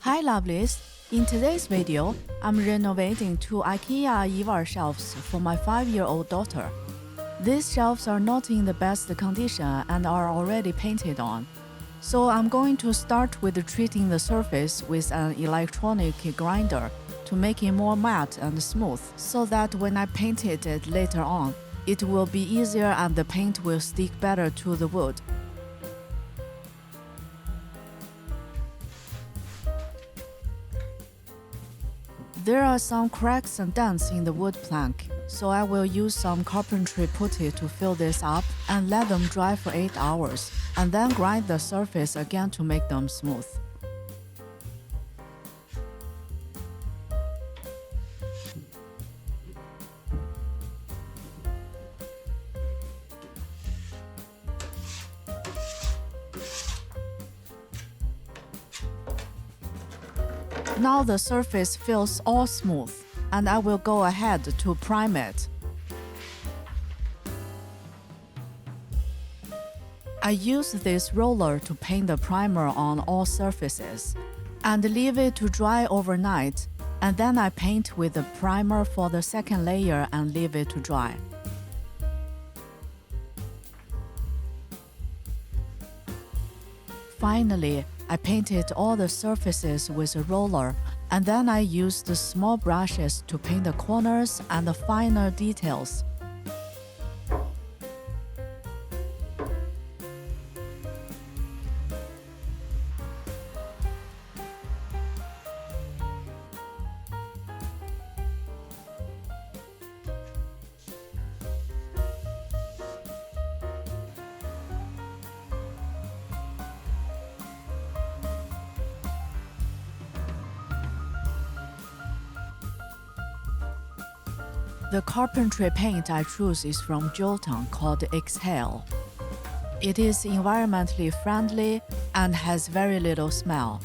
Hi lovelies! In today's video, I'm renovating two IKEA Ivar shelves for my 5-year-old daughter. These shelves are not in the best condition and are already painted on. So I'm going to start with treating the surface with an electronic grinder to make it more matte and smooth so that when I paint it later on, it will be easier and the paint will stick better to the wood. There are some cracks and dents in the wood plank, so I will use some carpentry putty to fill this up and let them dry for 8 hours, and then grind the surface again to make them smooth. Now the surface feels all smooth, and I will go ahead to prime it. I use this roller to paint the primer on all surfaces, and leave it to dry overnight, and then I paint with the primer for the second layer and leave it to dry. Finally, I painted all the surfaces with a roller, and then I used the small brushes to paint the corners and the finer details. The carpentry paint I choose is from Jolton called Exhale. It is environmentally friendly and has very little smell.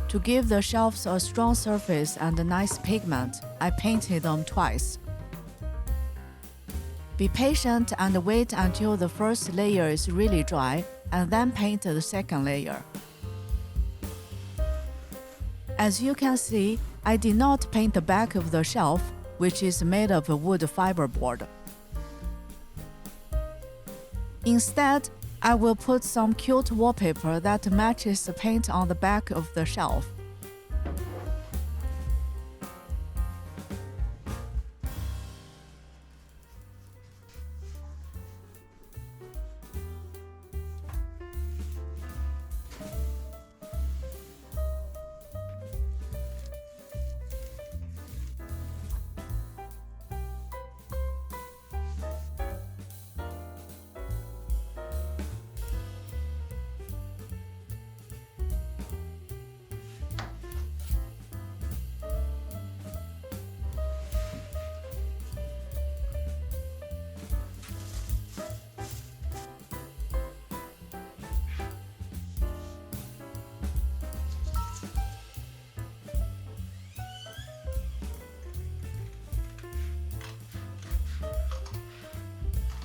To give the shelves a strong surface and a nice pigment, I painted them twice. Be patient and wait until the first layer is really dry, and then paint the second layer. As you can see, I did not paint the back of the shelf, which is made of a wood fiberboard. Instead, I will put some cute wallpaper that matches the paint on the back of the shelf.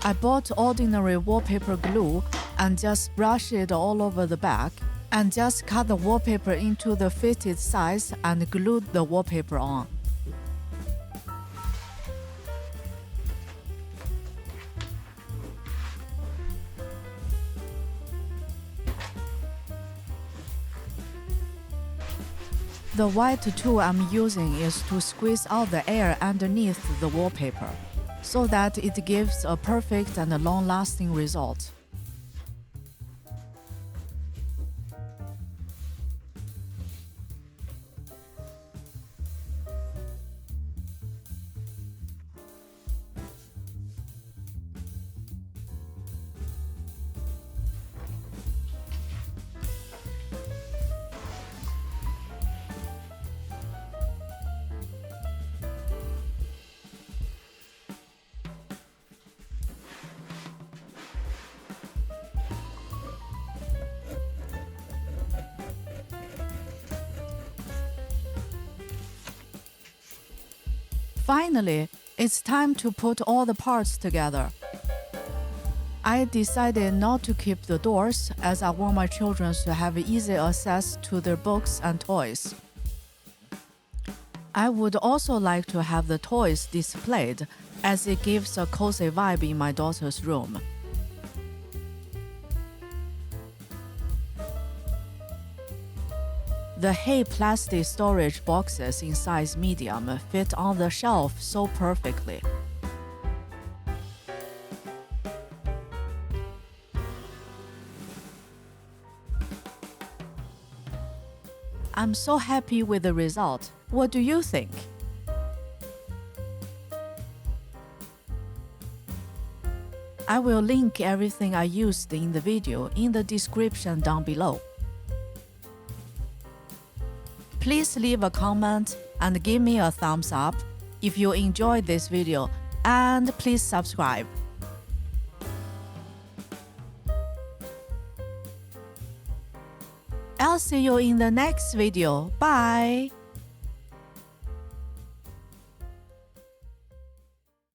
I bought ordinary wallpaper glue and just brushed it all over the back, and just cut the wallpaper into the fitted size and glued the wallpaper on. The white tool I'm using is to squeeze out the air underneath the wallpaper, so that it gives a perfect and long-lasting result. Finally, it's time to put all the parts together. I decided not to keep the doors as I want my children to have easy access to their books and toys. I would also like to have the toys displayed as it gives a cozy vibe in my daughter's room. The hay plastic storage boxes in size medium fit on the shelf so perfectly. I'm so happy with the result. What do you think? I will link everything I used in the video in the description down below. Please leave a comment and give me a thumbs up if you enjoyed this video, and please subscribe. I'll see you in the next video. Bye!